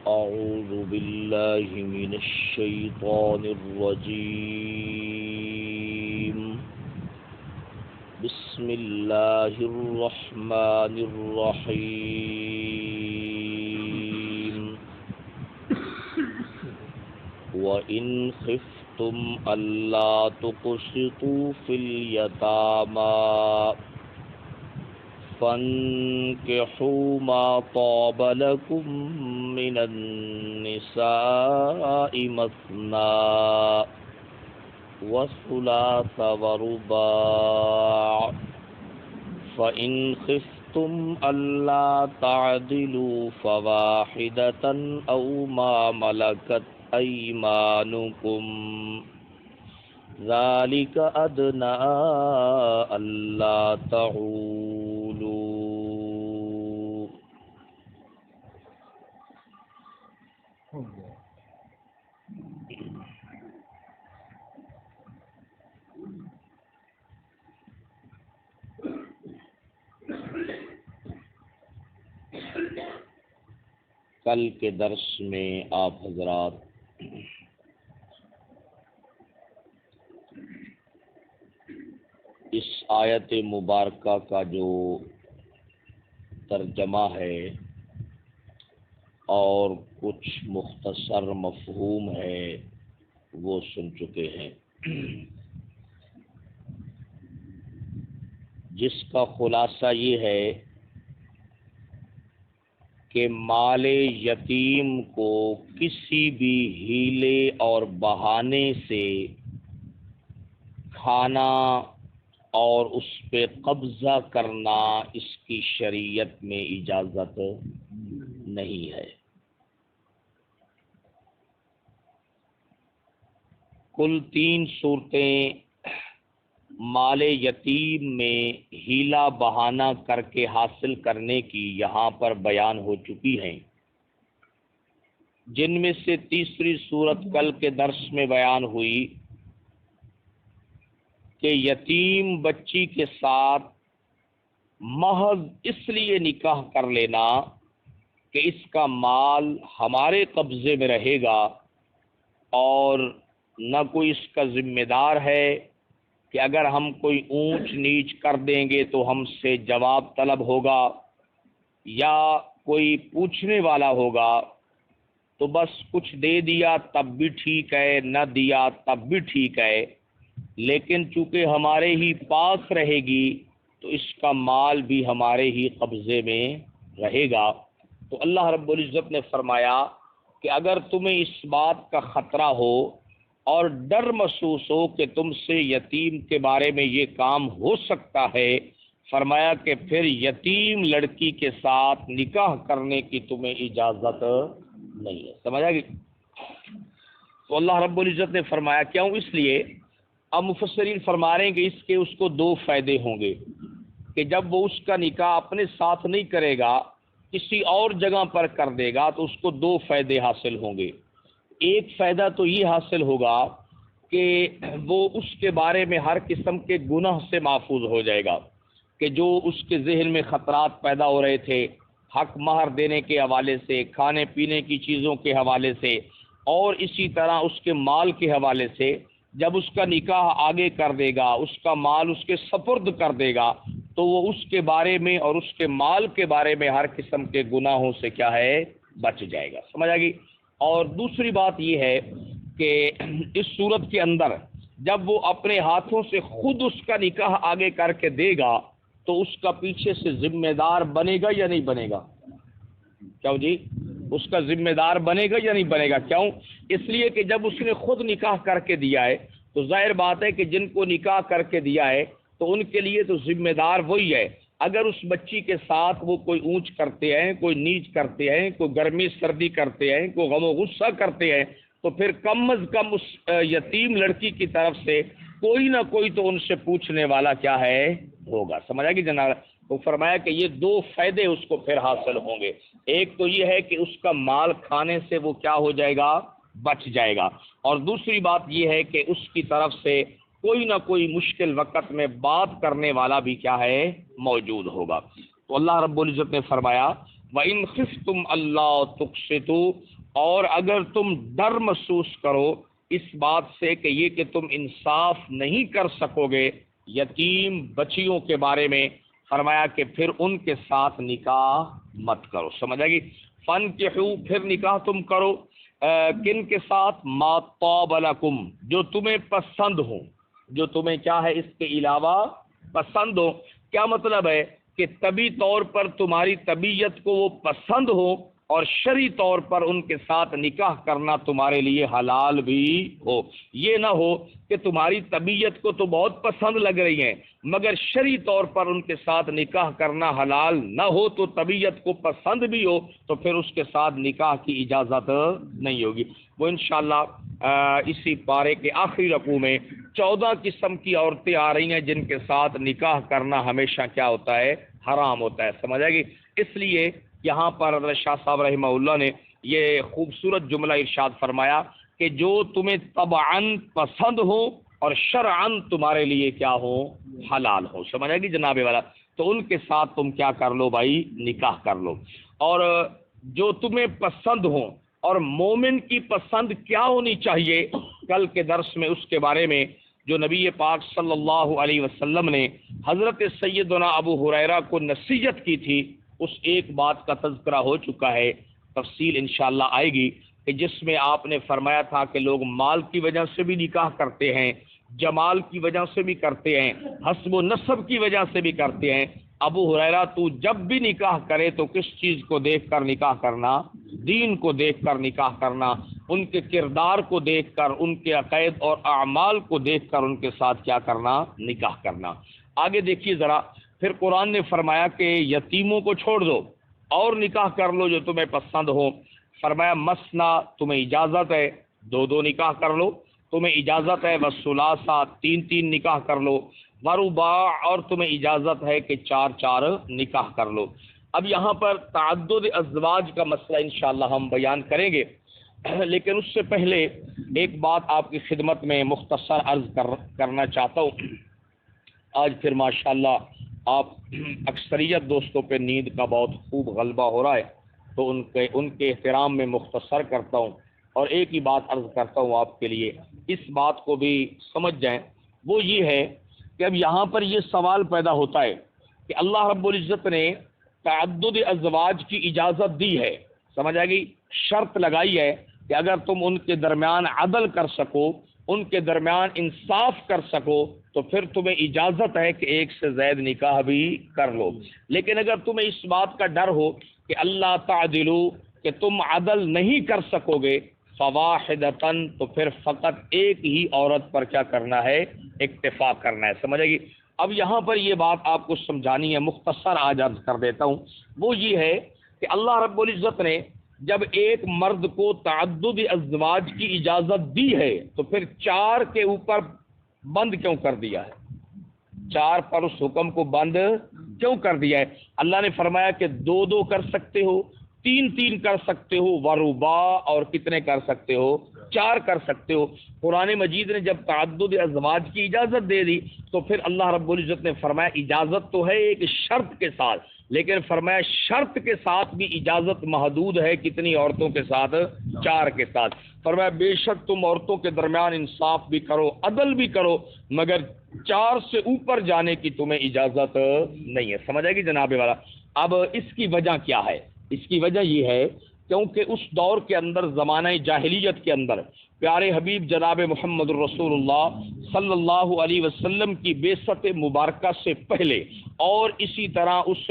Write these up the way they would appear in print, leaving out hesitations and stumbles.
أعوذ بالله من الشيطان الرجيم. بسم الله الرحمن الرحيم. وإن خفتم ألا تقسطوا في اليتامى فانكحوا ما طاب لكم من النساء مثنى وثلاث ورباع فإن خفتم ألا تعدلوا فواحدة أو ما ملكت أيمانكم ذلك أدنى ألا تعولوا. کل کے درس میں آپ حضرات اس آیت مبارکہ کا جو ترجمہ ہے اور کچھ مختصر مفہوم ہے وہ سن چکے ہیں، جس کا خلاصہ یہ ہے کہ مال یتیم کو کسی بھی ہیلے اور بہانے سے کھانا اور اس پہ قبضہ کرنا اس کی شریعت میں اجازت نہیں ہے۔ کل 3 صورتیں مال یتیم میں ہیلا بہانہ کر کے حاصل کرنے کی یہاں پر بیان ہو چکی ہیں، جن میں سے تیسری صورت کل کے درس میں بیان ہوئی کہ یتیم بچی کے ساتھ محض اس لیے نکاح کر لینا کہ اس کا مال ہمارے قبضے میں رہے گا اور نہ کوئی اس کا ذمہ دار ہے کہ اگر ہم کوئی اونچ نیچ کر دیں گے تو ہم سے جواب طلب ہوگا یا کوئی پوچھنے والا ہوگا، تو بس کچھ دے دیا تب بھی ٹھیک ہے، نہ دیا تب بھی ٹھیک ہے، لیکن چونکہ ہمارے ہی پاس رہے گی تو اس کا مال بھی ہمارے ہی قبضے میں رہے گا۔ تو اللہ رب العزت نے فرمایا کہ اگر تمہیں اس بات کا خطرہ ہو اور ڈر محسوس ہو کہ تم سے یتیم کے بارے میں یہ کام ہو سکتا ہے، فرمایا کہ پھر یتیم لڑکی کے ساتھ نکاح کرنے کی تمہیں اجازت نہیں ہے۔ سمجھا گی؟ تو اللہ رب العزت نے فرمایا کیوں؟ اس لیے اب مفسرین فرما رہے ہیں کہ اس کے اس کو 2 فائدے ہوں گے کہ جب وہ اس کا نکاح اپنے ساتھ نہیں کرے گا، کسی اور جگہ پر کر دے گا، تو اس کو 2 فائدے حاصل ہوں گے۔ ایک فائدہ تو یہ حاصل ہوگا کہ وہ اس کے بارے میں ہر قسم کے گناہ سے محفوظ ہو جائے گا، کہ جو اس کے ذہن میں خطرات پیدا ہو رہے تھے حق مہر دینے کے حوالے سے، کھانے پینے کی چیزوں کے حوالے سے، اور اسی طرح اس کے مال کے حوالے سے، جب اس کا نکاح آگے کر دے گا، اس کا مال اس کے سپرد کر دے گا، تو وہ اس کے بارے میں اور اس کے مال کے بارے میں ہر قسم کے گناہوں سے کیا ہے؟ بچ جائے گا۔ سمجھ آ گئی؟ اور دوسری بات یہ ہے کہ اس صورت کے اندر جب وہ اپنے ہاتھوں سے خود اس کا نکاح آگے کر کے دے گا تو اس کا پیچھے سے ذمہ دار بنے گا یا نہیں بنے گا؟ کیوں جی؟ اس کا ذمہ دار بنے گا یا نہیں بنے گا؟ کیوں؟ اس لیے کہ جب اس نے خود نکاح کر کے دیا ہے تو ظاہر بات ہے کہ جن کو نکاح کر کے دیا ہے تو ان کے لیے تو ذمہ دار وہی ہے۔ اگر اس بچی کے ساتھ وہ کوئی اونچ کرتے ہیں، کوئی نیچ کرتے ہیں، کوئی گرمی سردی کرتے ہیں، کوئی غم و غصہ کرتے ہیں، تو پھر کم از کم اس یتیم لڑکی کی طرف سے کوئی نہ کوئی تو ان سے پوچھنے والا کیا ہے؟ ہوگا۔ سمجھا کہ جناب؟ تو فرمایا کہ یہ 2 فائدے اس کو پھر حاصل ہوں گے۔ ایک تو یہ ہے کہ اس کا مال کھانے سے وہ کیا ہو جائے گا؟ بچ جائے گا، اور دوسری بات یہ ہے کہ اس کی طرف سے کوئی نہ کوئی مشکل وقت میں بات کرنے والا بھی کیا ہے؟ موجود ہوگا۔ تو اللہ رب العزت نے فرمایا وَإِنْ خِفْتُمْ أَلَّا تُقْسِطُوا، اور اگر تم ڈر محسوس کرو اس بات سے کہ یہ کہ تم انصاف نہیں کر سکو گے یتیم بچیوں کے بارے میں، فرمایا کہ پھر ان کے ساتھ نکاح مت کرو. سمجھ آئے گی؟ فَانْكِحُوا، پھر نکاح تم کرو کن کے ساتھ؟ مَا طَابَ لَكُمْ، جو تمہیں پسند ہو، جو تمہیں کیا ہے اس کے علاوہ پسند ہو. کیا مطلب ہے؟ کہ طبی طور پر تمہاری طبیعت کو وہ پسند ہو اور شرعی طور پر ان کے ساتھ نکاح کرنا تمہارے لیے حلال بھی ہو. یہ نہ ہو کہ تمہاری طبیعت کو تو بہت پسند لگ رہی ہیں مگر شرعی طور پر ان کے ساتھ نکاح کرنا حلال نہ ہو، تو طبیعت کو پسند بھی ہو تو پھر اس کے ساتھ نکاح کی اجازت نہیں ہوگی. وہ انشاءاللہ اسی پارے کے آخری رکوع میں 14 قسم کی عورتیں آ رہی ہیں جن کے ساتھ نکاح کرنا ہمیشہ کیا ہوتا ہے؟ حرام ہوتا ہے. سمجھ آئے گی؟ اس لیے یہاں پر حضرت شاہ صاحب رحمہ اللہ نے یہ خوبصورت جملہ ارشاد فرمایا کہ جو تمہیں طبعاً پسند ہو اور شرعاً تمہارے لیے کیا ہو؟ حلال ہو. سمجھ آئے گی جناب والا؟ تو ان کے ساتھ تم کیا کر لو بھائی؟ نکاح کر لو. اور جو تمہیں پسند ہو، اور مومن کی پسند کیا ہونی چاہیے، کل کے درس میں اس کے بارے میں جو نبی پاک صلی اللہ علیہ وسلم نے حضرت سیدنا ابو ہریرہ کو نصیحت کی تھی، اس ایک بات کا تذکرہ ہو چکا ہے، تفصیل انشاءاللہ آئے گی، کہ جس میں آپ نے فرمایا تھا کہ لوگ مال کی وجہ سے بھی نکاح کرتے ہیں، جمال کی وجہ سے بھی کرتے ہیں، حسب و نسب کی وجہ سے بھی کرتے ہیں. ابو ہریرہ تو جب بھی نکاح کرے تو کس چیز کو دیکھ کر نکاح کرنا؟ دین کو دیکھ کر نکاح کرنا، ان کے کردار کو دیکھ کر، ان کے عقائد اور اعمال کو دیکھ کر ان کے ساتھ کیا کرنا؟ نکاح کرنا. آگے دیکھیے ذرا، پھر قرآن نے فرمایا کہ یتیموں کو چھوڑ دو اور نکاح کر لو جو تمہیں پسند ہو. فرمایا مسنا، تمہیں اجازت ہے 2 نکاح کر لو، تمہیں اجازت ہے وثلاثہ، 3 نکاح کر لو، ورباع، اور تمہیں اجازت ہے کہ 4 نکاح کر لو. اب یہاں پر تعدد ازواج کا مسئلہ انشاءاللہ ہم بیان کریں گے، لیکن اس سے پہلے ایک بات آپ کی خدمت میں مختصر عرض کرنا چاہتا ہوں. آج پھر ماشاءاللہ آپ اکثریت دوستوں پہ نیند کا بہت خوب غلبہ ہو رہا ہے، تو ان کے احترام میں مختصر کرتا ہوں اور ایک ہی بات عرض کرتا ہوں آپ کے لیے، اس بات کو بھی سمجھ جائیں. وہ یہ ہے کہ اب یہاں پر یہ سوال پیدا ہوتا ہے کہ اللہ رب العزت نے تعدد ازواج کی اجازت دی ہے، سمجھ آئے گی؟ شرط لگائی ہے کہ اگر تم ان کے درمیان عدل کر سکو، ان کے درمیان انصاف کر سکو تو پھر تمہیں اجازت ہے کہ 1 سے زائد نکاح بھی کر لو. لیکن اگر تمہیں اس بات کا ڈر ہو کہ اللہ تعدلو، کہ تم عدل نہیں کر سکو گے، فواحدتن، تو پھر فقط ایک ہی عورت پر کیا کرنا ہے؟ اکتفا کرنا ہے. سمجھ آئے گی؟ اب یہاں پر یہ بات آپ کو سمجھانی ہے، مختصر آج عرض کر دیتا ہوں. وہ یہ ہے کہ اللہ رب العزت نے جب ایک مرد کو تعدد ازواج کی اجازت دی ہے تو پھر 4 کے اوپر بند کیوں کر دیا ہے؟ 4 پر اس حکم کو بند کیوں کر دیا ہے؟ اللہ نے فرمایا کہ 2 کر سکتے ہو، 3 کر سکتے ہو، ورباع، اور کتنے کر سکتے ہو؟ 4 کر سکتے ہو. قرآن مجید نے جب تعدد ازواج کی اجازت دے دی تو پھر اللہ رب العزت نے فرمایا اجازت تو ہے ایک شرط کے ساتھ، لیکن فرمایا شرط کے ساتھ بھی اجازت محدود ہے. کتنی عورتوں کے ساتھ؟ 4 کے ساتھ. فرمایا بے شک تم عورتوں کے درمیان انصاف بھی کرو، عدل بھی کرو، مگر 4 سے اوپر جانے کی تمہیں اجازت نہیں ہے. سمجھ آئے گی جناب والا؟ اب اس کی وجہ کیا ہے؟ اس کی وجہ یہ ہے کیونکہ اس دور کے اندر، زمانہ جاہلیت کے اندر، پیارے حبیب جناب محمد الرسول اللہ صلی اللہ علیہ وسلم کی بعثت مبارکہ سے پہلے، اور اسی طرح اس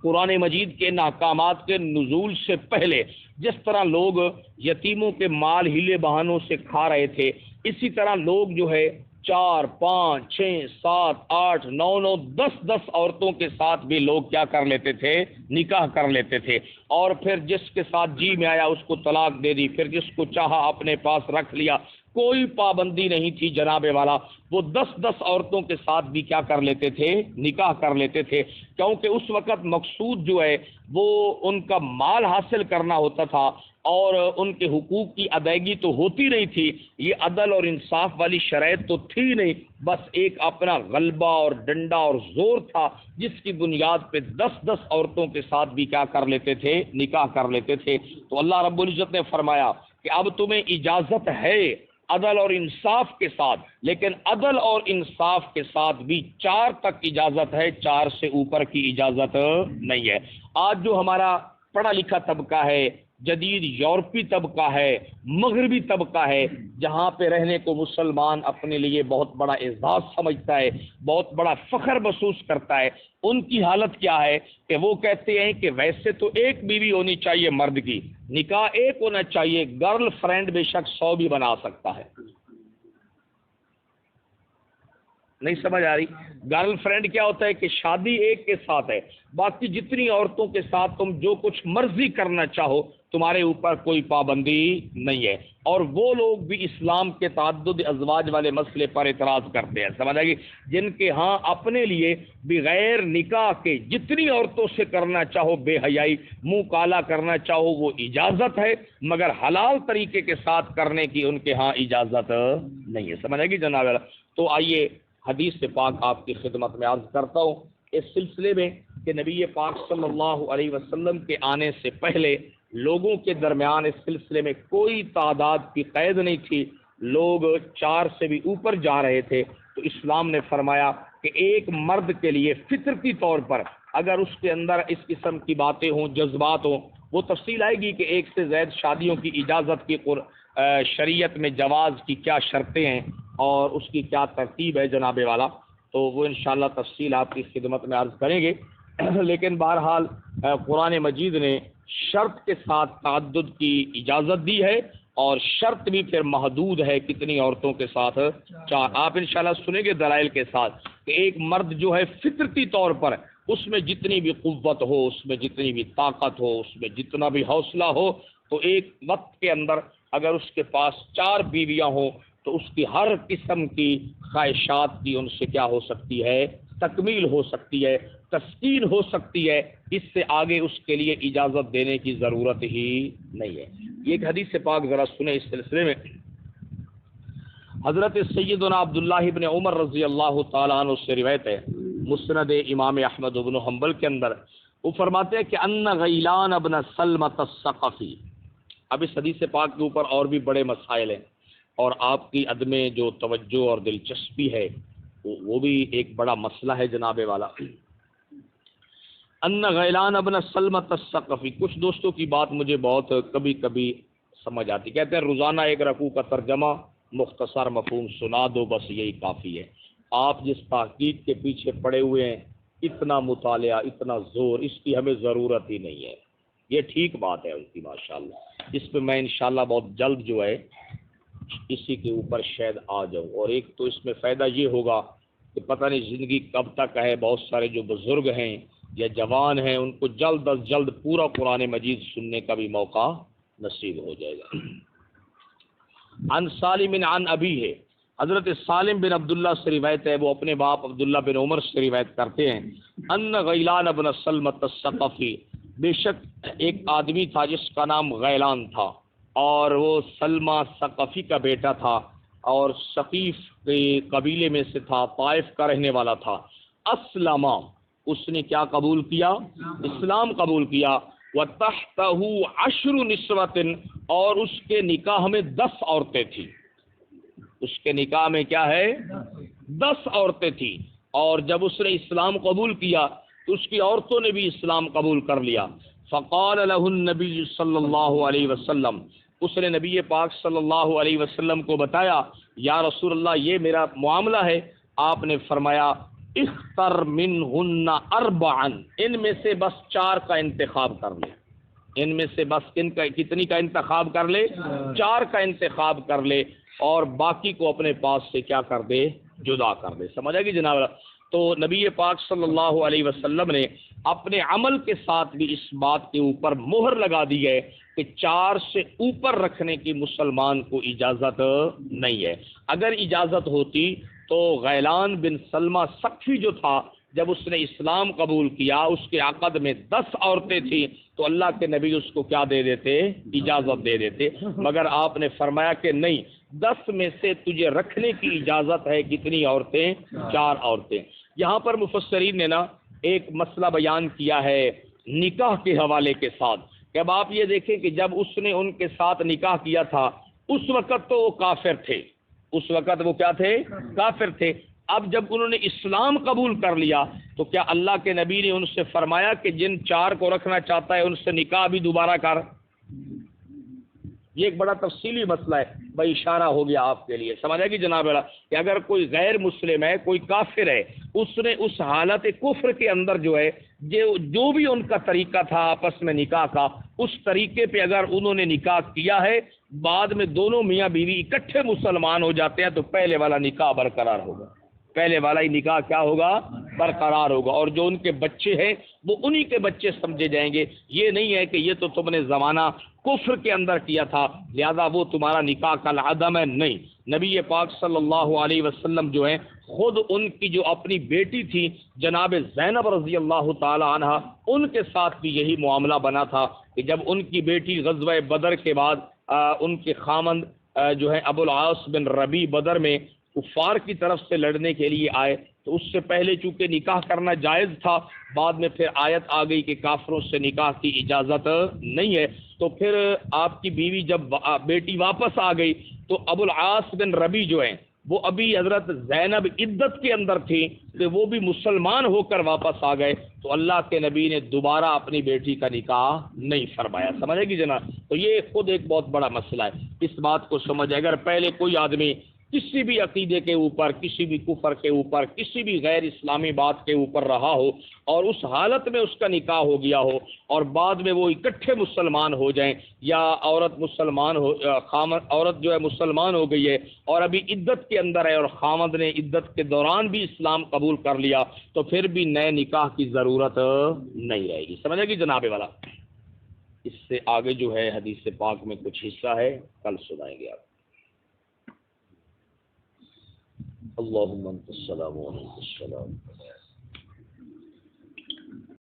قرآن مجید کے احکامات کے نزول سے پہلے جس طرح لوگ یتیموں کے مال ہیلے بہانوں سے کھا رہے تھے، اسی طرح لوگ جو ہے 4 5 6 7 8 9 10 عورتوں کے ساتھ بھی لوگ کیا کر لیتے تھے؟ نکاح کر لیتے تھے. اور پھر جس کے ساتھ جی میں آیا اس کو طلاق دے دی، پھر جس کو چاہا اپنے پاس رکھ لیا. کوئی پابندی نہیں تھی جناب والا، وہ 10 عورتوں کے ساتھ بھی کیا کر لیتے تھے، نکاح کر لیتے تھے، کیونکہ اس وقت مقصود جو ہے وہ ان کا مال حاصل کرنا ہوتا تھا اور ان کے حقوق کی ادائیگی تو ہوتی نہیں تھی، یہ عدل اور انصاف والی شرائط تو تھی نہیں، بس ایک اپنا غلبہ اور ڈنڈا اور زور تھا جس کی بنیاد پہ 10 عورتوں کے ساتھ بھی کیا کر لیتے تھے، نکاح کر لیتے تھے۔ تو اللہ رب العزت نے فرمایا کہ اب تمہیں اجازت ہے عدل اور انصاف کے ساتھ، لیکن عدل اور انصاف کے ساتھ بھی 4 تک اجازت ہے، 4 سے اوپر کی اجازت نہیں ہے۔ آج جو ہمارا پڑھا لکھا طبقہ ہے، جدید یورپی طبقہ ہے، مغربی طبقہ ہے، جہاں پہ رہنے کو مسلمان اپنے لیے بہت بڑا اعزاز سمجھتا ہے، بہت بڑا فخر محسوس کرتا ہے، ان کی حالت کیا ہے کہ وہ کہتے ہیں کہ ویسے تو ایک بیوی ہونی چاہیے مرد کی، نکاح ایک ہونا چاہیے، گرل فرینڈ بے شک 100 بھی بنا سکتا ہے۔ نہیں سمجھ آ رہی؟ گرل فرینڈ کیا ہوتا ہے کہ شادی ایک کے ساتھ ہے، باقی جتنی عورتوں کے ساتھ تم جو کچھ مرضی کرنا چاہو، تمہارے اوپر کوئی پابندی نہیں ہے۔ اور وہ لوگ بھی اسلام کے تعدد ازواج والے مسئلے پر اعتراض کرتے ہیں، سمجھ آئے گی، جن کے ہاں اپنے لیے بغیر نکاح کے جتنی عورتوں سے کرنا چاہو بے حیائی، منہ کالا کرنا چاہو وہ اجازت ہے، مگر حلال طریقے کے ساتھ کرنے کی ان کے ہاں اجازت نہیں ہے، سمجھ آئے گی جناب۔ تو آئیے حدیث پاک آپ کی خدمت میں عرض کرتا ہوں اس سلسلے میں کہ نبی پاک صلی اللہ علیہ وسلم کے آنے سے پہلے لوگوں کے درمیان اس سلسلے میں کوئی تعداد کی قید نہیں تھی، لوگ 4 سے بھی اوپر جا رہے تھے۔ تو اسلام نے فرمایا کہ ایک مرد کے لیے فطرتی طور پر اگر اس کے اندر اس قسم کی باتیں ہوں، جذبات ہوں، وہ تفصیل آئے گی کہ ایک سے زائد شادیوں کی اجازت کی شریعت میں جواز کی کیا شرطیں ہیں اور اس کی کیا ترتیب ہے جناب والا، تو وہ انشاءاللہ تفصیل آپ کی خدمت میں عرض کریں گے۔ لیکن بہرحال قرآن مجید نے شرط کے ساتھ تعدد کی اجازت دی ہے، اور شرط بھی پھر محدود ہے، کتنی عورتوں کے ساتھ؟ 4۔ آپ انشاءاللہ سنیں گے دلائل کے ساتھ کہ ایک مرد جو ہے فطرتی طور پر اس میں جتنی بھی قوت ہو، اس میں جتنی بھی طاقت ہو، اس میں جتنا بھی حوصلہ ہو، تو ایک وقت کے اندر اگر اس کے پاس 4 بیویاں ہوں تو اس کی ہر قسم کی خواہشات کی ان سے کیا ہو سکتی ہے؟ تکمیل ہو سکتی ہے، تسکین ہو سکتی ہے، اس سے آگے اس کے لیے اجازت دینے کی ضرورت ہی نہیں ہے۔ یہ ایک حدیث پاک ذرا سنیں اس سلسلے میں۔ حضرت سیدنا عبداللہ ابن عمر رضی اللہ تعالیٰ عنہ سے روایت ہے، مسند امام احمد بن حنبل کے اندر، وہ فرماتے ہیں کہ ان غیلان ابن سلمۃ الثقفی۔ اب اس حدیث پاک کے اوپر اور بھی بڑے مسائل ہیں، اور آپ کی عدم جو توجہ اور دلچسپی ہے وہ بھی ایک بڑا مسئلہ ہے جناب والا۔ ان غیلان ابن سلمۃ الثقفی، کچھ دوستوں کی بات مجھے بہت کبھی کبھی سمجھ آتی، کہتے ہیں روزانہ ایک رکوع کا ترجمہ مختصر مفہوم سنا دو، بس یہی کافی ہے۔ آپ جس تحقیق کے پیچھے پڑے ہوئے ہیں، اتنا مطالعہ، اتنا زور، اس کی ہمیں ضرورت ہی نہیں ہے۔ یہ ٹھیک بات ہے ان کی ماشاءاللہ، اس پہ میں انشاءاللہ بہت جلد جو ہے اسی کے اوپر شاید آ جاؤں۔ اور ایک تو اس میں فائدہ یہ ہوگا کہ پتہ نہیں زندگی کب تک ہے، بہت سارے جو بزرگ ہیں یا جوان ہیں ان کو جلد از جلد پورا قرآن مجید سننے کا بھی موقع نصیب ہو جائے گا۔ عن سالم عن ابی ہے، حضرت سالم بن عبداللہ سے روایت ہے، وہ اپنے باپ عبداللہ بن عمر سے روایت کرتے ہیں، ان غیلان بن سلمۃ الثقفی، بے شک ایک آدمی تھا جس کا نام غیلان تھا، اور وہ سلمہ ثقفی کا بیٹا تھا، اور ثقیف کے قبیلے میں سے تھا، طائف کا رہنے والا تھا۔ اسلم، اس نے کیا قبول کیا؟ اسلام قبول کیا۔ وَتَحْتَهُ 10 نسوة، اور اس کے نکاح میں 10 عورتیں تھیں۔ اس کے نکاح میں کیا ہے؟ 10 عورتیں تھیں، اور جب اس نے اسلام قبول کیا تو اس کی عورتوں نے بھی اسلام قبول کر لیا۔ فقال له النبی صلی اللہ علیہ وسلم، اس نے نبی پاک صلی اللہ علیہ وسلم کو بتایا، یا رسول اللہ یہ میرا معاملہ ہے۔ آپ نے فرمایا اختر منہن 4، ان میں سے بس 4 کا انتخاب کر لے، ان میں سے بس کتنی کا انتخاب کر لے؟ 4 کا انتخاب کر لے، اور باقی کو اپنے پاس سے کیا کر دے؟ جدا کر دے۔ سمجھ آئے گی جناب؟ تو نبی پاک صلی اللہ علیہ وسلم نے اپنے عمل کے ساتھ بھی اس بات کے اوپر مہر لگا دی ہے کہ 4 سے اوپر رکھنے کی مسلمان کو اجازت نہیں ہے۔ اگر اجازت ہوتی تو غیلان بن سلمہ ثقفی جو تھا، جب اس نے اسلام قبول کیا، اس کے عقد میں 10 عورتیں تھیں، تو اللہ کے نبی اس کو کیا دے دیتے؟ اجازت دے دیتے، مگر آپ نے فرمایا کہ نہیں، 10 میں سے تجھے رکھنے کی اجازت ہے۔ کتنی عورتیں؟ 4 عورتیں۔ یہاں پر مفسرین نے نا ایک مسئلہ بیان کیا ہے نکاح کے حوالے کے ساتھ، کہ اب آپ یہ دیکھیں کہ جب اس نے ان کے ساتھ نکاح کیا تھا، اس وقت تو وہ کافر تھے، اس وقت وہ کیا تھے؟ کافر تھے۔ اب جب انہوں نے اسلام قبول کر لیا تو کیا اللہ کے نبی نے ان سے فرمایا کہ جن 4 کو رکھنا چاہتا ہے ان سے نکاح بھی دوبارہ کر؟ یہ ایک بڑا تفصیلی مسئلہ ہے، بھائی اشارہ ہو گیا آپ کے لیے، سمجھا کہ جناب والا، کہ اگر کوئی غیر مسلم ہے، کوئی کافر ہے، اس نے اس حالت کفر کے اندر جو ہے جو بھی ان کا طریقہ تھا آپس میں نکاح کا، اس طریقے پہ اگر انہوں نے نکاح کیا ہے، بعد میں دونوں میاں بیوی اکٹھے مسلمان ہو جاتے ہیں، تو پہلے والا نکاح برقرار ہوگا، پہلے والا ہی نکاح کیا ہوگا؟ برقرار ہوگا، اور جو ان کے بچے ہیں وہ انہی کے بچے سمجھے جائیں گے۔ یہ نہیں ہے کہ یہ تو تم نے زمانہ کفر کے اندر کیا تھا لہذا وہ تمہارا نکاح کالعدم ہے، نہیں۔ نبی پاک صلی اللہ علیہ وسلم جو ہیں خود ان کی جو اپنی بیٹی تھی جناب زینب رضی اللہ تعالی عنہ، ان کے ساتھ بھی یہی معاملہ بنا تھا کہ جب ان کی بیٹی غزوہ بدر کے بعد ان کے خامند جو ہے ابو العاص بن ربیع بدر میں کفار کی طرف سے لڑنے کے لیے آئے، تو اس سے پہلے چونکہ نکاح کرنا جائز تھا، بعد میں پھر آیت آ گئی کہ کافروں سے نکاح کی اجازت نہیں ہے، تو پھر آپ کی بیوی جب بیٹی واپس آ گئی تو ابو العاص بن ربیع جو ہیں وہ ابھی حضرت زینب عدت کے اندر تھی، کہ وہ بھی مسلمان ہو کر واپس آ گئے، تو اللہ کے نبی نے دوبارہ اپنی بیٹی کا نکاح نہیں فرمایا، سمجھے گی جناب؟ تو یہ خود ایک بہت بڑا مسئلہ ہے، اس بات کو سمجھے۔ اگر پہلے کوئی آدمی کسی بھی عقیدے کے اوپر، کسی بھی کفر کے اوپر، کسی بھی غیر اسلامی بات کے اوپر رہا ہو، اور اس حالت میں اس کا نکاح ہو گیا ہو، اور بعد میں وہ اکٹھے مسلمان ہو جائیں، یا عورت مسلمان ہو، عورت جو ہے مسلمان ہو گئی ہے اور ابھی عدت کے اندر ہے، اور خامد نے عدت کے دوران بھی اسلام قبول کر لیا، تو پھر بھی نئے نکاح کی ضرورت نہیں رہے گی، سمجھے گی جناب والا؟ اس سے آگے جو ہے حدیث پاک میں کچھ حصہ ہے، کل سنائیں گے آپ۔ اللهم انت السلام ومنك السلام